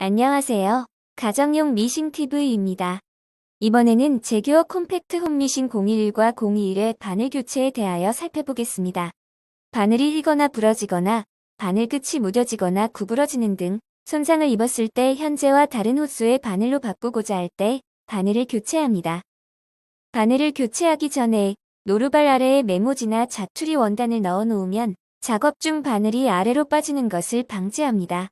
안녕하세요. 가정용 미싱 TV입니다. 이번에는 제규어 콤팩트 홈미싱 021과 021의 바늘 교체에 대하여 살펴보겠습니다. 바늘이 휘거나 부러지거나 바늘 끝이 무뎌지거나 구부러지는 등 손상을 입었을 때 현재와 다른 호수의 바늘로 바꾸고자 할 때 바늘을 교체합니다. 바늘을 교체하기 전에 노루발 아래에 메모지나 자투리 원단을 넣어 놓으면 작업 중 바늘이 아래로 빠지는 것을 방지합니다.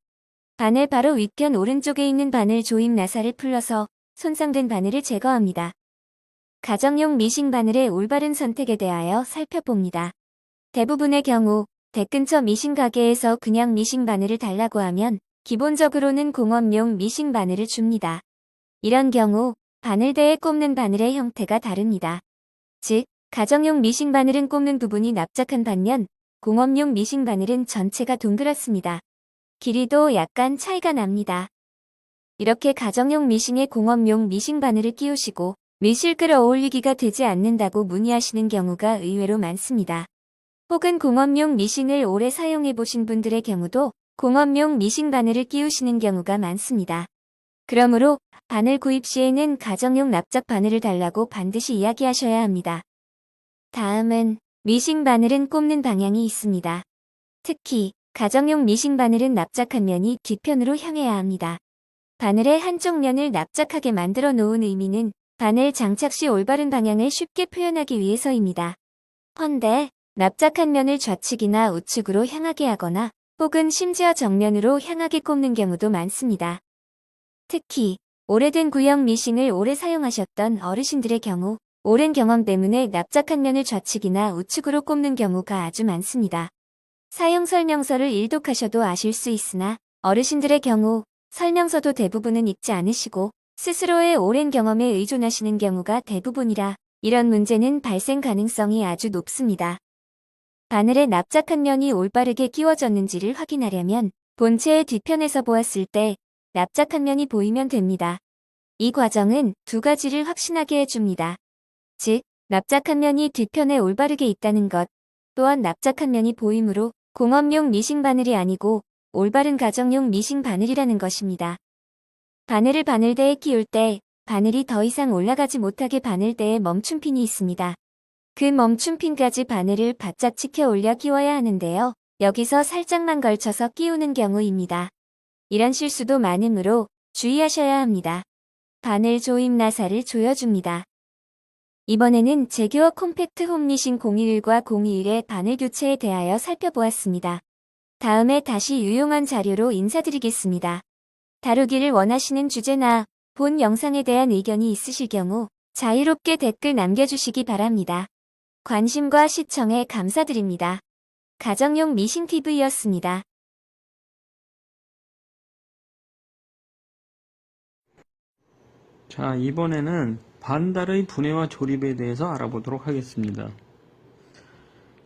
바늘 바로 위편 오른쪽에 있는 바늘 조임 나사를 풀러서 손상된 바늘을 제거합니다. 가정용 미싱 바늘의 올바른 선택에 대하여 살펴봅니다. 대부분의 경우 댁 근처 미싱 가게에서 그냥 미싱 바늘을 달라고 하면 기본적으로는 공업용 미싱 바늘을 줍니다. 이런 경우 바늘대에 꼽는 바늘의 형태가 다릅니다. 즉, 가정용 미싱 바늘은 꼽는 부분이 납작한 반면 공업용 미싱 바늘은 전체가 동그랗습니다. 길이도 약간 차이가 납니다. 이렇게 가정용 미싱에 공업용 미싱 바늘을 끼우시고 밀실 끌어올리기가 되지 않는다고 문의하시는 경우가 의외로 많습니다. 혹은 공업용 미싱을 오래 사용해 보신 분들의 경우도 공업용 미싱 바늘을 끼우시는 경우가 많습니다. 그러므로 바늘 구입 시에는 가정용 납작 바늘을 달라고 반드시 이야기하셔야 합니다. 다음은 미싱 바늘은 꼽는 방향이 있습니다. 특히 가정용 미싱 바늘은 납작한 면이 뒤편으로 향해야 합니다. 바늘의 한쪽 면을 납작하게 만들어 놓은 의미는 바늘 장착 시 올바른 방향을 쉽게 표현하기 위해서입니다. 헌데 납작한 면을 좌측이나 우측으로 향하게 하거나 혹은 심지어 정면으로 향하게 꼽는 경우도 많습니다. 특히 오래된 구형 미싱을 오래 사용하셨던 어르신들의 경우 오랜 경험 때문에 납작한 면을 좌측이나 우측으로 꼽는 경우가 아주 많습니다. 사용 설명서를 일독하셔도 아실 수 있으나 어르신들의 경우 설명서도 대부분은 읽지 않으시고 스스로의 오랜 경험에 의존하시는 경우가 대부분이라 이런 문제는 발생 가능성이 아주 높습니다. 바늘의 납작한 면이 올바르게 끼워졌는지를 확인하려면 본체의 뒤편에서 보았을 때 납작한 면이 보이면 됩니다. 이 과정은 두 가지를 확신하게 해줍니다. 즉, 납작한 면이 뒤편에 올바르게 있다는 것, 또한 납작한 면이 보이므로 공업용 미싱 바늘이 아니고 올바른 가정용 미싱 바늘이라는 것입니다. 바늘을 바늘대에 끼울 때 바늘이 더 이상 올라가지 못하게 바늘대에 멈춤핀이 있습니다. 그 멈춤핀까지 바늘을 바짝 치켜 올려 끼워야 하는데요. 여기서 살짝만 걸쳐서 끼우는 경우입니다. 이런 실수도 많으므로 주의하셔야 합니다. 바늘 조임 나사를 조여줍니다. 이번에는 제규어 콤팩트 홈미싱 021과 021의 바늘 교체에 대하여 살펴보았습니다. 다음에 다시 유용한 자료로 인사드리겠습니다. 다루기를 원하시는 주제나 본 영상에 대한 의견이 있으실 경우 자유롭게 댓글 남겨주시기 바랍니다. 관심과 시청에 감사드립니다. 가정용 미싱 TV였습니다. 자, 이번에는 반달의 분해와 조립에 대해서 알아보도록 하겠습니다.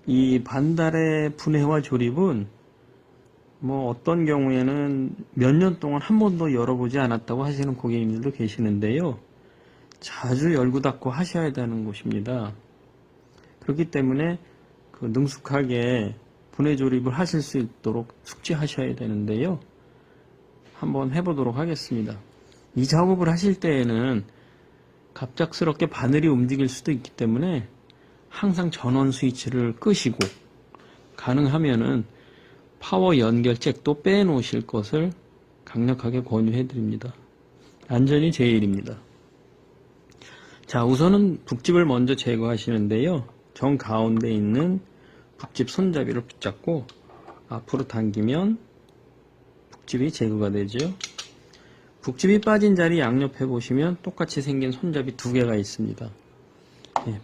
이 반달의 분해와 조립은 어떤 경우에는 몇 년 동안 한 번도 열어보지 않았다고 하시는 고객님들도 계시는데요. 자주 열고 닫고 하셔야 되는 곳입니다. 그렇기 때문에 능숙하게 분해 조립을 하실 수 있도록 숙지하셔야 되는데요. 한번 해보도록 하겠습니다. 이 작업을 하실 때에는 갑작스럽게 바늘이 움직일 수도 있기 때문에 항상 전원 스위치를 끄시고 가능하면은 파워 연결 잭도 빼놓으실 것을 강력하게 권유해 드립니다. 안전이 제일입니다. 자, 우선은 북집을 먼저 제거하시는데요. 정 가운데 있는 북집 손잡이를 붙잡고 앞으로 당기면 북집이 제거가 되죠. 북집이 빠진 자리 양옆에 보시면 똑같이 생긴 손잡이 두 개가 있습니다.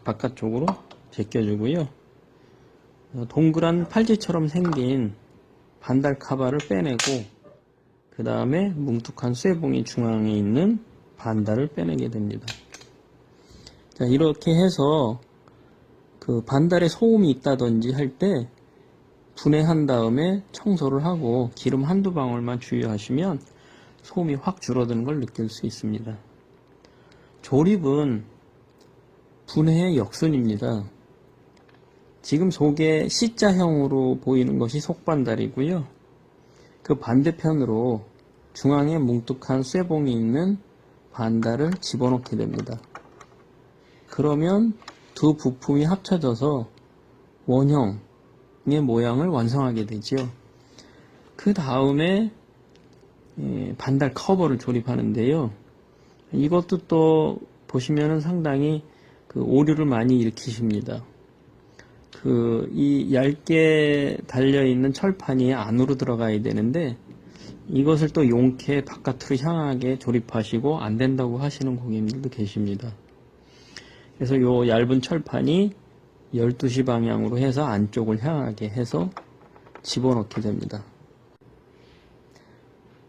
바깥쪽으로 제껴주고요. 동그란 팔찌처럼 생긴 반달 카바를 빼내고 그 다음에 뭉툭한 쇠봉이 중앙에 있는 반달을 빼내게 됩니다. 자, 이렇게 해서 반달에 소음이 있다든지 할 때 분해한 다음에 청소를 하고 기름 한두 방울만 주의하시면 소음이 확 줄어드는 걸 느낄 수 있습니다. 조립은 분해의 역순입니다. 지금 속에 C자형으로 보이는 것이 속반달이고요. 그 반대편으로 중앙에 뭉툭한 쇠봉이 있는 반달을 집어넣게 됩니다. 그러면 두 부품이 합쳐져서 원형의 모양을 완성하게 되죠. 그 다음에 반달 커버를 조립하는데요. 이것도 또 보시면은 상당히 그 오류를 많이 일으키십니다. 이 얇게 달려있는 철판이 안으로 들어가야 되는데 이것을 또 용케 바깥으로 향하게 조립하시고 안 된다고 하시는 고객님들도 계십니다. 그래서 요 얇은 철판이 12시 방향으로 해서 안쪽을 향하게 해서 집어넣게 됩니다.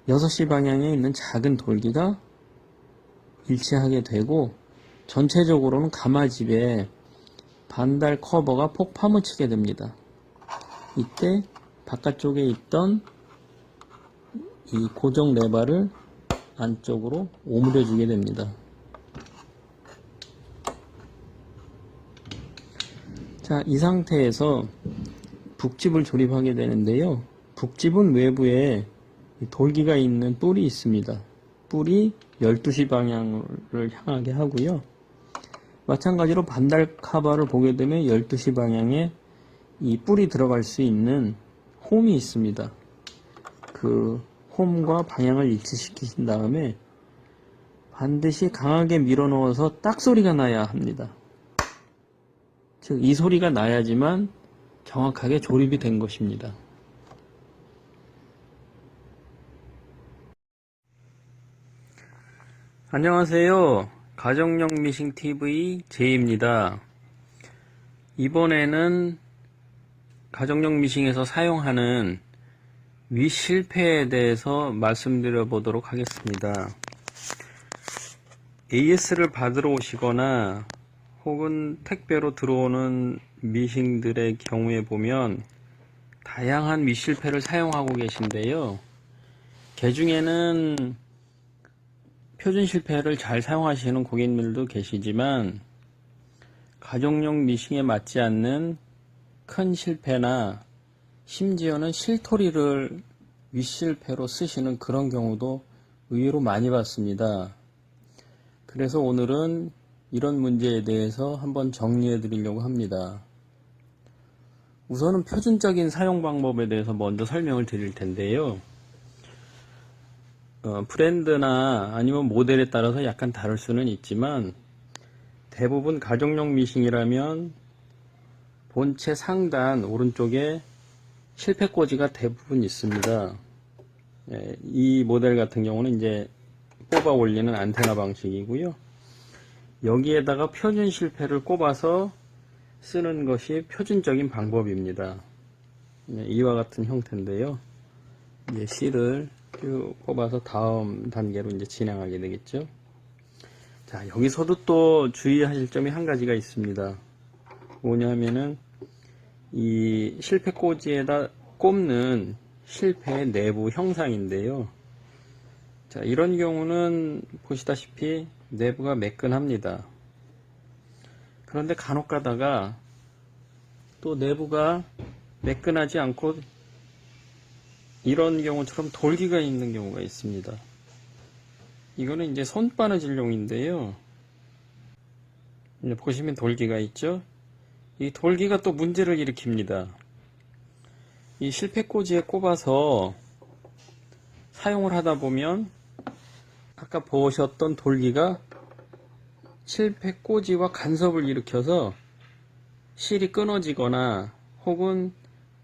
6시 방향에 있는 작은 돌기가 일치하게 되고 전체적으로는 가마집에 반달 커버가 폭 파묻히게 됩니다. 이때 바깥쪽에 있던 이 고정 레바를 안쪽으로 오므려 주게 됩니다. 자, 이 상태에서 북집을 조립하게 되는데요. 북집은 외부에 돌기가 있는 뿔이 있습니다. 뿔이 12시 방향을 향하게 하고요. 마찬가지로 반달 카바를 보게 되면 12시 방향에 이 뿔이 들어갈 수 있는 홈이 있습니다. 그 홈과 방향을 일치시키신 다음에 반드시 강하게 밀어 넣어서 딱 소리가 나야 합니다. 즉, 이 소리가 나야지만 정확하게 조립이 된 것입니다. 안녕하세요. 가정용 미싱 TV 제이입니다. 이번에는 가정용 미싱에서 사용하는 윗실패에 대해서 말씀드려 보도록 하겠습니다. AS를 받으러 오시거나 혹은 택배로 들어오는 미싱들의 경우에 보면 다양한 윗실패를 사용하고 계신데요. 그 중에는 표준 실패를 잘 사용하시는 고객님들도 계시지만 가정용 미싱에 맞지 않는 큰 실패나 심지어는 실토리를 윗실패로 쓰시는 그런 경우도 의외로 많이 봤습니다. 그래서 오늘은 이런 문제에 대해서 한번 정리해 드리려고 합니다. 우선은 표준적인 사용 방법에 대해서 먼저 설명을 드릴 텐데요. 브랜드나 아니면 모델에 따라서 약간 다를 수는 있지만 대부분 가정용 미싱이라면 본체 상단 오른쪽에 실패꽂이가 대부분 있습니다. 이 모델 같은 경우는 이제 뽑아 올리는 안테나 방식이고요. 여기에다가 표준 실패를 꼽아서 쓰는 것이 표준적인 방법입니다. 이와 같은 형태인데요. 이제 실을 쭉 뽑아서 다음 단계로 이제 진행하게 되겠죠. 자, 여기서도 또 주의하실 점이 한 가지가 있습니다. 뭐냐면은 이 실패 꽂이에다 꼽는 실패의 내부 형상인데요. 자, 이런 경우는 보시다시피 내부가 매끈합니다. 그런데 간혹 가다가 또 내부가 매끈하지 않고 이런 경우처럼 돌기가 있는 경우가 있습니다. 이거는 이제 손바느질용인데요. 보시면 돌기가 있죠. 이 돌기가 또 문제를 일으킵니다. 이 실패꽂이에 꼽아서 사용을 하다 보면 아까 보셨던 돌기가 실패꽂이와 간섭을 일으켜서 실이 끊어지거나 혹은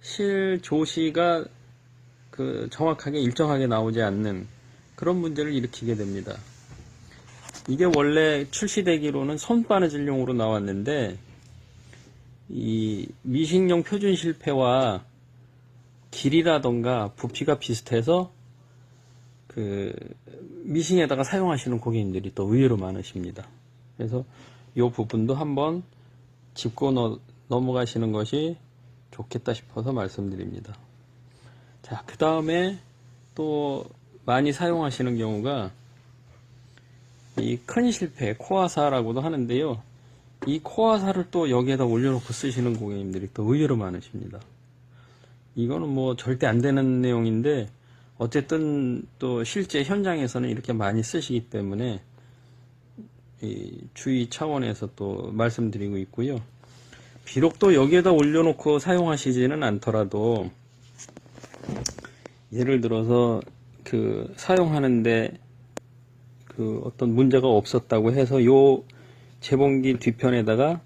실 조시가 정확하게 일정하게 나오지 않는 그런 문제를 일으키게 됩니다. 이게 원래 출시되기로는 손바느질용으로 나왔는데 이 미싱용 표준 실패와 길이라던가 부피가 비슷해서 미싱에다가 사용하시는 고객님들이 또 의외로 많으십니다. 그래서 이 부분도 한번 짚고 넘어가시는 것이 좋겠다 싶어서 말씀드립니다. 자, 그 다음에 또 많이 사용하시는 경우가 이 큰 실패, 코아사라고도 하는데요. 이 코아사를 또 여기에다 올려놓고 쓰시는 고객님들이 또 의외로 많으십니다. 이거는 뭐 절대 안 되는 내용인데 어쨌든 또 실제 현장에서는 이렇게 많이 쓰시기 때문에 이 주의 차원에서 또 말씀드리고 있고요. 비록 또 여기에다 올려놓고 사용하시지는 않더라도 예를 들어서 그 사용하는데 그 어떤 문제가 없었다고 해서 요 재봉기 뒤편에다가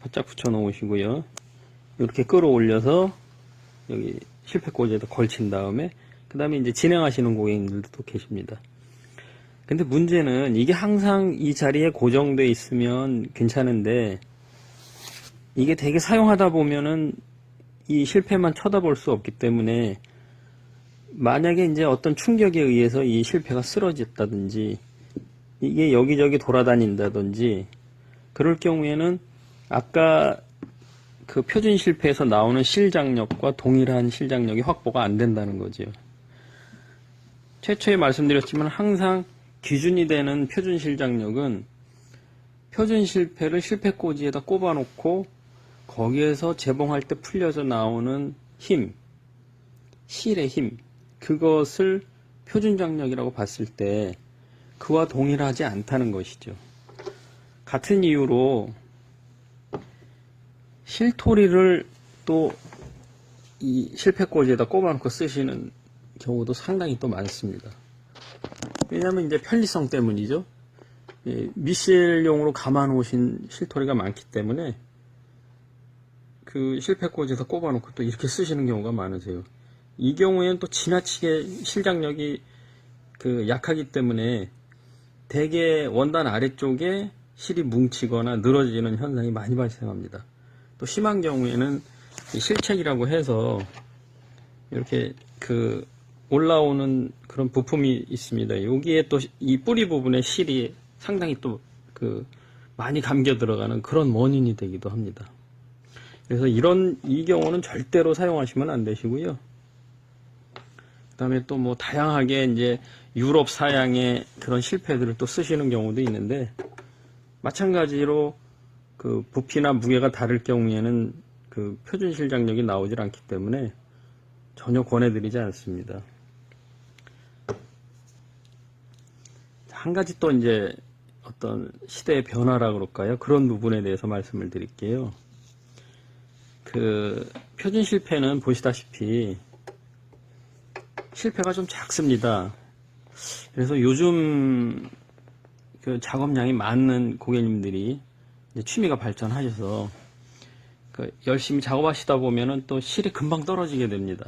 바짝 붙여 놓으시고요. 이렇게 끌어올려서 여기 실패꽂이에다 걸친 다음에 그 다음에 이제 진행하시는 고객님들도 또 계십니다. 근데 문제는 이게 항상 이 자리에 고정되어 있으면 괜찮은데 이게 되게 사용하다 보면은 이 실패만 쳐다볼 수 없기 때문에 만약에 이제 어떤 충격에 의해서 이 실패가 쓰러졌다든지 이게 여기저기 돌아다닌다든지 그럴 경우에는 아까 그 표준 실패에서 나오는 실장력과 동일한 실장력이 확보가 안 된다는 거죠. 최초에 말씀드렸지만 항상 기준이 되는 표준 실장력은 표준 실패를 실패꽂이에다 꼽아 놓고 거기에서 재봉할 때 풀려서 나오는 힘, 실의 힘, 그것을 표준 장력이라고 봤을 때 그와 동일하지 않다는 것이죠. 같은 이유로 실토리를 또 이 실패꽂이에다 꼽아놓고 쓰시는 경우도 상당히 또 많습니다. 왜냐하면 이제 편리성 때문이죠. 미실용으로 감아놓으신 실토리가 많기 때문에 그 실패꽂이에다 꼽아놓고 또 이렇게 쓰시는 경우가 많으세요. 이 경우에는 또 지나치게 실장력이 그 약하기 때문에 대개 원단 아래쪽에 실이 뭉치거나 늘어지는 현상이 많이 발생합니다. 또 심한 경우에는 이 실책이라고 해서 이렇게 그 올라오는 그런 부품이 있습니다. 여기에 또 이 뿌리 부분에 실이 상당히 또 그 많이 감겨 들어가는 그런 원인이 되기도 합니다. 그래서 이 경우는 절대로 사용하시면 안 되시고요. 그 다음에 또 뭐 다양하게 이제 유럽 사양의 그런 실패들을 또 쓰시는 경우도 있는데 마찬가지로 그 부피나 무게가 다를 경우에는 그 표준 실장력이 나오질 않기 때문에 전혀 권해드리지 않습니다. 한 가지 또 이제 어떤 시대의 변화라 그럴까요? 그런 부분에 대해서 말씀을 드릴게요. 그 표준 실패는 보시다시피 실패가 좀 작습니다. 그래서 요즘 그 작업량이 많은 고객님들이 이제 취미가 발전하셔서 그 열심히 작업하시다 보면은 또 실이 금방 떨어지게 됩니다.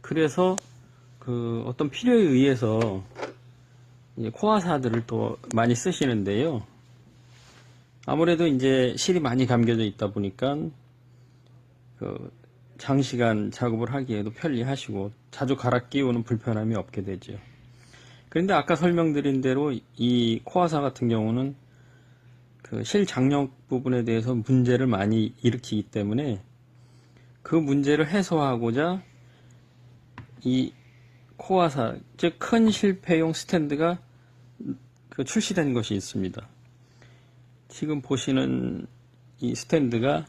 그래서 그 어떤 필요에 의해서 이제 코아사들을 또 많이 쓰시는데요. 아무래도 이제 실이 많이 감겨져 있다 보니까 그 장시간 작업을 하기에도 편리하시고 자주 갈아 끼우는 불편함이 없게 되죠. 그런데 아까 설명드린 대로 이 코아사 같은 경우는 그 실장력 부분에 대해서 문제를 많이 일으키기 때문에 그 문제를 해소하고자 이 코아사, 즉 큰 실패용 스탠드가 그 출시된 것이 있습니다. 지금 보시는 이 스탠드가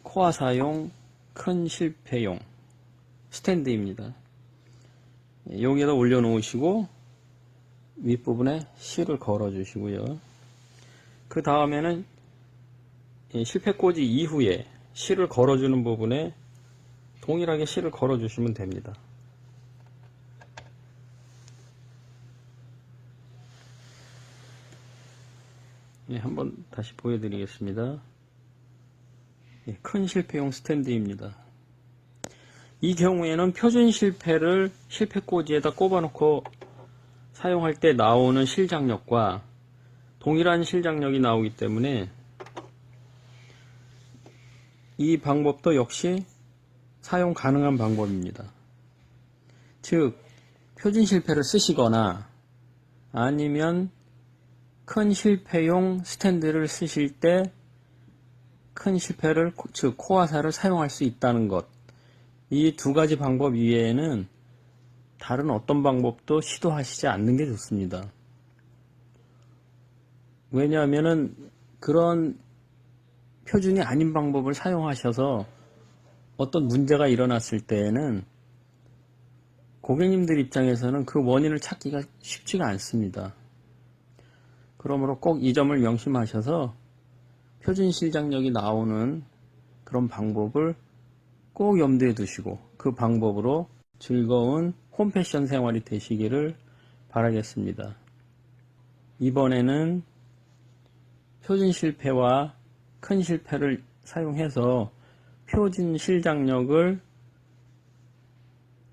코아사용 큰 실패용 스탠드입니다. 여기에다 올려놓으시고 윗부분에 실을 걸어 주시고요. 그 다음에는 실패꽂이 이후에 실을 걸어주는 부분에 동일하게 실을 걸어 주시면 됩니다. 한번 다시 보여드리겠습니다. 큰 실패용 스탠드입니다. 이 경우에는 표준 실패를 실패꽂이에다 꼽아놓고 사용할 때 나오는 실장력과 동일한 실장력이 나오기 때문에 이 방법도 역시 사용 가능한 방법입니다. 즉 표준 실패를 쓰시거나 아니면 큰 실패용 스탠드를 쓰실 때 큰 실패를 즉 코아사를 사용할 수 있다는 것, 이 두 가지 방법 이외에는 다른 어떤 방법도 시도하시지 않는 게 좋습니다. 왜냐하면은 그런 표준이 아닌 방법을 사용하셔서 어떤 문제가 일어났을 때에는 고객님들 입장에서는 그 원인을 찾기가 쉽지가 않습니다. 그러므로 꼭 이 점을 명심하셔서 표준 실장력이 나오는 그런 방법을 꼭 염두에 두시고 그 방법으로 즐거운 홈패션 생활이 되시기를 바라겠습니다. 이번에는 표준 실패와 큰 실패를 사용해서 표준 실장력을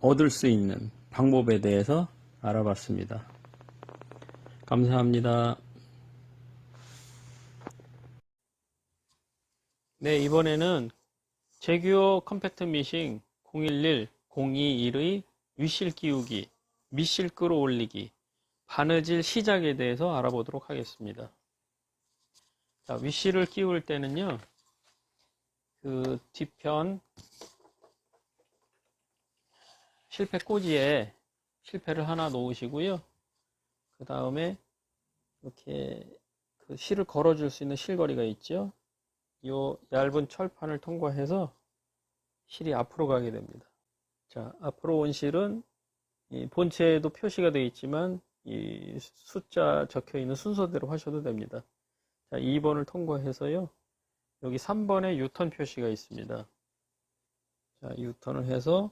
얻을 수 있는 방법에 대해서 알아봤습니다. 감사합니다. 네, 이번에는 제규어 컴팩트 미싱 011-021의 윗실 끼우기, 밑실 끌어올리기, 바느질 시작에 대해서 알아보도록 하겠습니다. 자, 윗실을 끼울 때는요, 그 뒤편 실패 꽂이에 실패를 하나 놓으시고요. 그 다음에 이렇게 그 실을 걸어줄 수 있는 실거리가 있죠. 이 얇은 철판을 통과해서 실이 앞으로 가게 됩니다. 자, 앞으로 온 실은 이 본체에도 표시가 되어 있지만 이 숫자 적혀 있는 순서대로 하셔도 됩니다. 자, 2번을 통과해서요. 여기 3번에 유턴 표시가 있습니다. 자, 유턴을 해서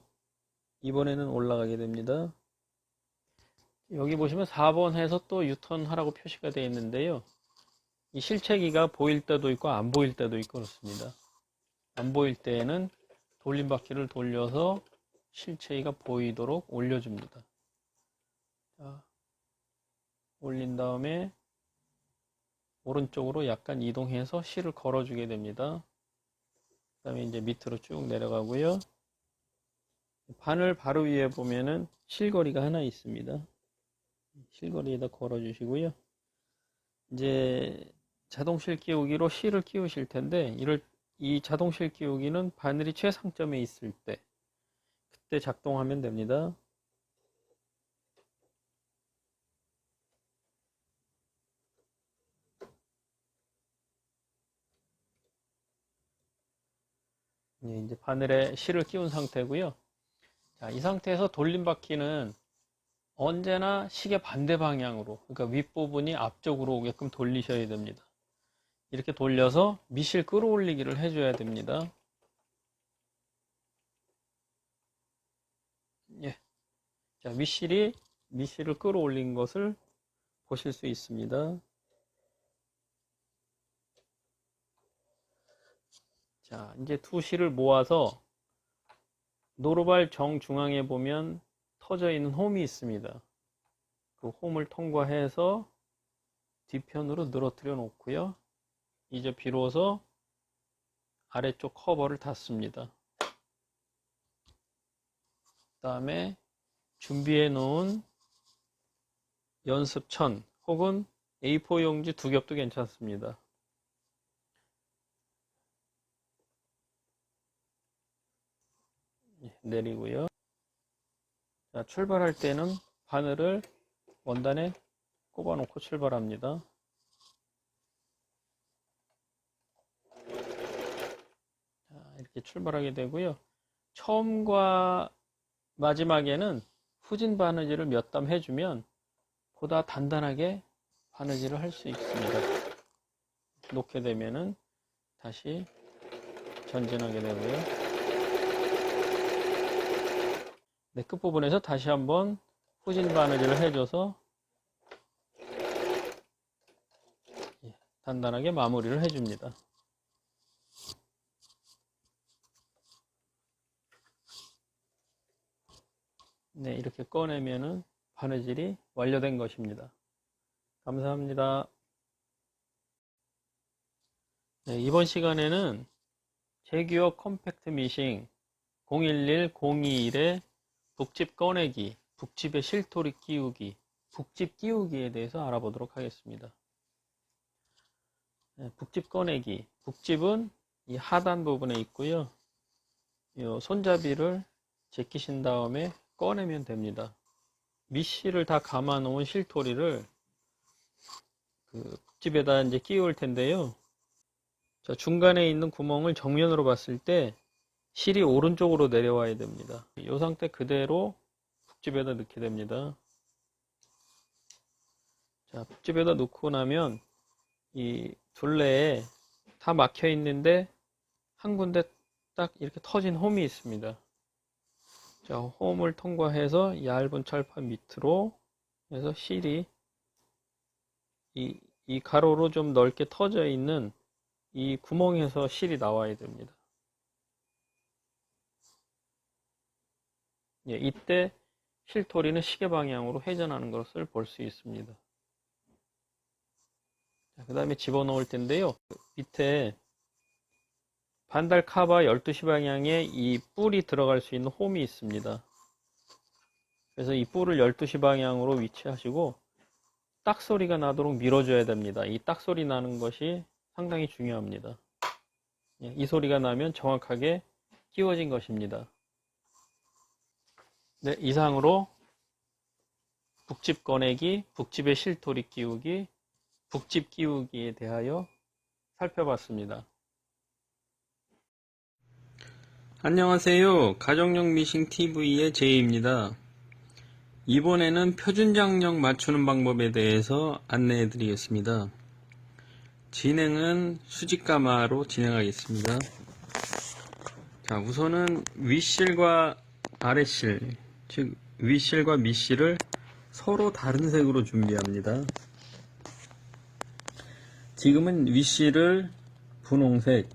2번에는 올라가게 됩니다. 여기 보시면 4번 해서 또 유턴 하라고 표시가 되어 있는데요. 이 실체기가 보일 때도 있고 안 보일 때도 있고 그렇습니다. 안 보일 때에는 돌림바퀴를 돌려서 실체기가 보이도록 올려줍니다. 자, 올린 다음에 오른쪽으로 약간 이동해서 실을 걸어주게 됩니다. 그 다음에 이제 밑으로 쭉 내려가고요. 바늘 바로 위에 보면은 실거리가 하나 있습니다. 실거리에다 걸어주시고요. 이제 자동실 끼우기로 실을 끼우실 텐데, 이 자동실 끼우기는 바늘이 최상점에 있을 때, 그때 작동하면 됩니다. 이제 바늘에 실을 끼운 상태고요. 자, 이 상태에서 돌림바퀴는 언제나 시계 반대 방향으로, 그러니까 윗부분이 앞쪽으로 오게끔 돌리셔야 됩니다. 이렇게 돌려서 밑실 끌어올리기를 해줘야 됩니다. 예. 자, 밑실을 끌어올린 것을 보실 수 있습니다. 자, 이제 두 실을 모아서 노루발 정중앙에 보면 터져 있는 홈이 있습니다. 그 홈을 통과해서 뒤편으로 늘어뜨려 놓고요. 이제 비로소 아래쪽 커버를 닫습니다. 그 다음에 준비해 놓은 연습천 혹은 A4 용지 두 겹도 괜찮습니다. 내리고요. 자, 출발할 때는 바늘을 원단에 꼽아 놓고 출발합니다. 자, 이렇게 출발하게 되고요. 처음과 마지막에는 후진 바느질을 몇 담 해주면 보다 단단하게 바느질을 할 수 있습니다. 놓게 되면은 다시 전진하게 되고요. 네, 끝부분에서 다시 한번 후진 바느질을 해줘서 단단하게 마무리를 해줍니다. 네, 이렇게 꺼내면은 바느질이 완료된 것입니다. 감사합니다. 네, 이번 시간에는 제규어 컴팩트 미싱 011-021의 북집 꺼내기, 북집에 실토리 끼우기, 북집 끼우기에 대해서 알아보도록 하겠습니다. 네, 북집 꺼내기. 북집은 이 하단 부분에 있고요. 이 손잡이를 제끼신 다음에 꺼내면 됩니다. 밑실을 다 감아 놓은 실토리를 그 북집에다 이제 끼울 텐데요. 자, 중간에 있는 구멍을 정면으로 봤을 때 실이 오른쪽으로 내려와야 됩니다. 이 상태 그대로 북집에다 넣게 됩니다. 자, 북집에다 놓고 나면 이 둘레에 다 막혀 있는데 한 군데 딱 이렇게 터진 홈이 있습니다. 자, 홈을 통과해서 얇은 철판 밑으로 해서 실이 이 가로로 좀 넓게 터져 있는 이 구멍에서 실이 나와야 됩니다. 예, 이때 실토리는 시계 방향으로 회전하는 것을 볼 수 있습니다. 그 다음에 집어넣을 텐데요. 밑에 반달 카바 12시 방향에 이 뿔이 들어갈 수 있는 홈이 있습니다. 그래서 이 뿔을 12시 방향으로 위치하시고 딱 소리가 나도록 밀어줘야 됩니다. 이 딱 소리 나는 것이 상당히 중요합니다. 이 소리가 나면 정확하게 끼워진 것입니다. 네, 이상으로 북집 꺼내기, 북집에 실토리 끼우기, 북집 끼우기에 대하여 살펴봤습니다. 안녕하세요. 가정용 미싱 TV의 제이입니다. 이번에는 표준 장력 맞추는 방법에 대해서 안내해 드리겠습니다. 진행은 수직가마로 진행하겠습니다. 자, 우선은 윗실과 아랫실, 즉 윗실과 밑실을 서로 다른 색으로 준비합니다. 지금은 윗실을 분홍색,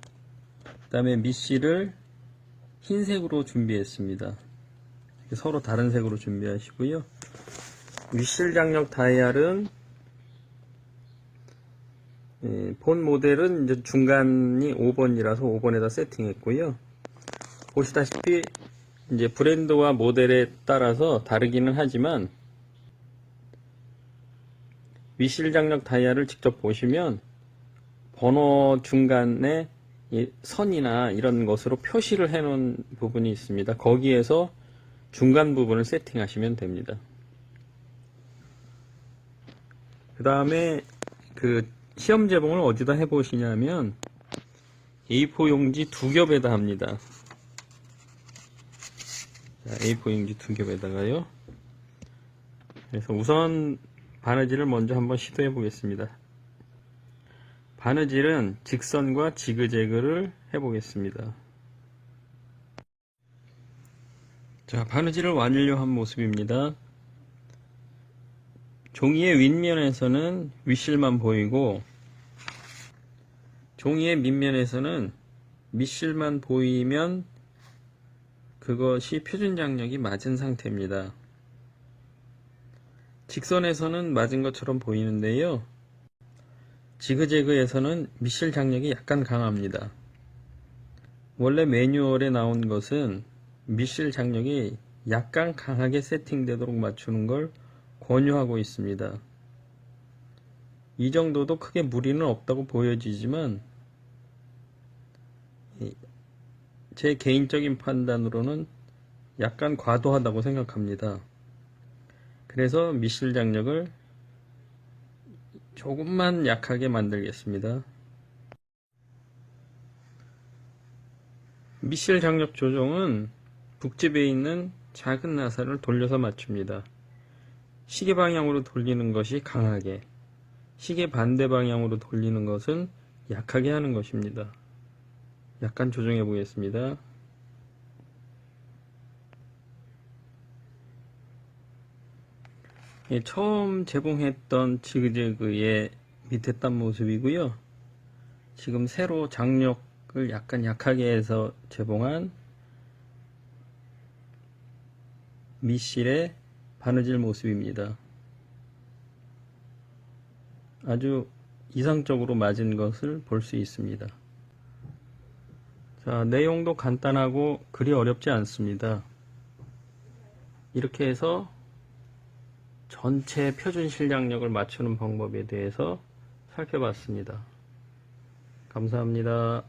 그 다음에 밑실을 흰색으로 준비했습니다. 서로 다른 색으로 준비하시고요. 윗실 장력 다이얼은 본 모델은 이제 중간이 5번이라서 5번에다 세팅했고요. 보시다시피 이제 브랜드와 모델에 따라서 다르기는 하지만 윗실 장력 다이얼을 직접 보시면 번호 중간에 선이나 이런 것으로 표시를 해 놓은 부분이 있습니다. 거기에서 중간 부분을 세팅하시면 됩니다. 그 다음에 그 시험 재봉을 어디다 해 보시냐면 A4 용지 2겹에다 합니다. 자, A4 용지 2겹에다가요. 그래서 우선 바느질을 먼저 한번 시도해 보겠습니다. 바느질은 직선과 지그재그를 해보겠습니다. 자, 바느질을 완료한 모습입니다. 종이의 윗면에서는 윗실만 보이고 종이의 밑면에서는 밑실만 보이면 그것이 표준 장력이 맞은 상태입니다. 직선에서는 맞은 것처럼 보이는데요. 지그재그에서는 밑실 장력이 약간 강합니다. 원래 매뉴얼에 나온 것은 밑실 장력이 약간 강하게 세팅되도록 맞추는 걸 권유하고 있습니다. 이 정도도 크게 무리는 없다고 보여지지만 제 개인적인 판단으로는 약간 과도하다고 생각합니다. 그래서 밑실 장력을 조금만 약하게 만들겠습니다. 밑실 장력 조정은 북집에 있는 작은 나사를 돌려서 맞춥니다. 시계 방향으로 돌리는 것이 강하게, 시계 반대 방향으로 돌리는 것은 약하게 하는 것입니다. 약간 조정해 보겠습니다. 처음 재봉했던 지그재그의 밑에 딴 모습이고요. 지금 새로 장력을 약간 약하게 해서 재봉한 밑실의 바느질 모습입니다. 아주 이상적으로 맞은 것을 볼 수 있습니다. 자, 내용도 간단하고 그리 어렵지 않습니다. 이렇게 해서 전체 표준 실장력을 맞추는 방법에 대해서 살펴봤습니다. 감사합니다.